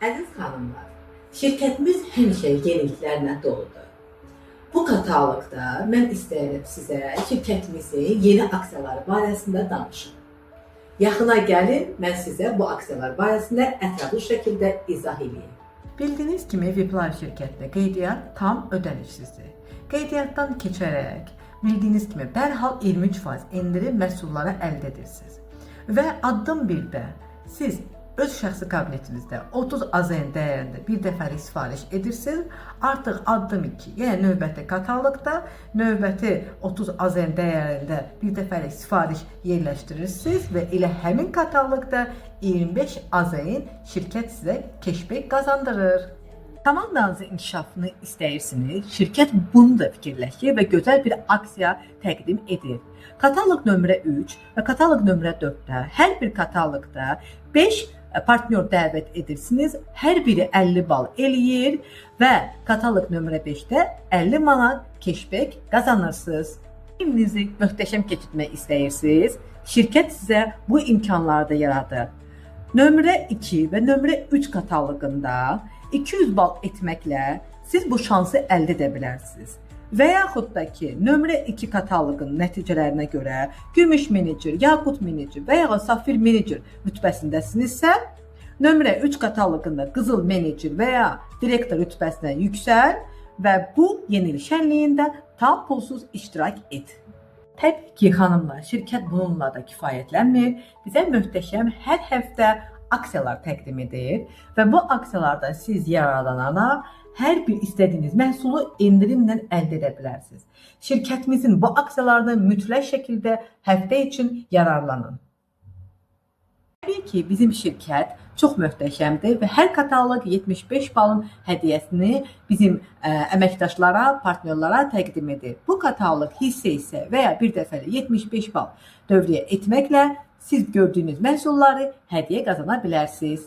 Əziz xanımlar, şirkətimiz həmişə yeniliklərlə doludur. Bu kataloqda mən istəyirəm sizə şirkətimizin yeni aksiyaları barəsində danışım. Yaxına gəlin, mən sizə bu aksiyalar barəsində ətraflı şəkildə izah edeyim. Bildiyiniz kimi Viplar şirkətdə qeydiyyat tam ödənişsizdir. Qeydiyyatdan keçərək bildiyiniz kimi dərhal 23% endirim məhsulları əldə edirsiniz. Və addım 1-də siz öz şəxsi kabinetinizdə 30 AZN dəyərində bir dəfəlik sifariş edirsiniz. Artıq addım 2, yəni növbəti kataloqda növbəti 30 AZN dəyərində bir dəfəlik sifariş yerləşdirirsiniz və elə həmin kataloqda 25 AZN şirkət sizə keşbək qazandırır. Komandanızın inkişafını istəyirsiniz, şirkət bunu da fikirləşir və gözəl bir aksiya təqdim edir. Kataloq nömrə 3 və kataloq nömrə 4-də hər bir kataloqda 5 partnyor dəvət edirsiniz. Hər biri 50 bal eləyir və kataloq nömrə 5-də 50 manat keşbək qazanırsınız. İminizi möhtəşəm keçirmək istəyirsiniz, şirkət sizə bu imkanları da yaradır. Nömrə 2 və nömrə 3 kataloqunda 200 bal etməklə siz bu şansı əldə edə bilərsiniz. Və yaxud da ki, nömrə 2 kataloqun nəticələrinə görə gümüş menecer, yaqut menecer və ya safir menecer rütbəsindəsinizsə, nömrə 3 kataloqunda qızıl menecer və ya direktor rütbəsinə yüksəl və bu yenilik şənliyində tam pulsuz iştirak et. Təbii ki, xanımlar, şirkət bununla da kifayətlənmir. Bizə möhtəşəm hər həftə aksiyalar təqdim edir və bu aksiyalardan siz yararlanaraq hər bir istədiyiniz məhsulu endirimlə əldə edə bilərsiniz. Şirkətimizin bu aksiyalardan mütləq şəkildə həftə üçün yararlanın. Təbii ki, bizim şirkət çox möhtəşəmdir və hər kataloq 75 balın hədiyyəsini bizim əməkdaşlara, partnyorlara təqdim edir. Bu kataloq hissə isə və ya bir dəfəli 75 bal dövrəyə etməklə siz gördüyünüz məhsulları hədiyyə qazana bilərsiniz.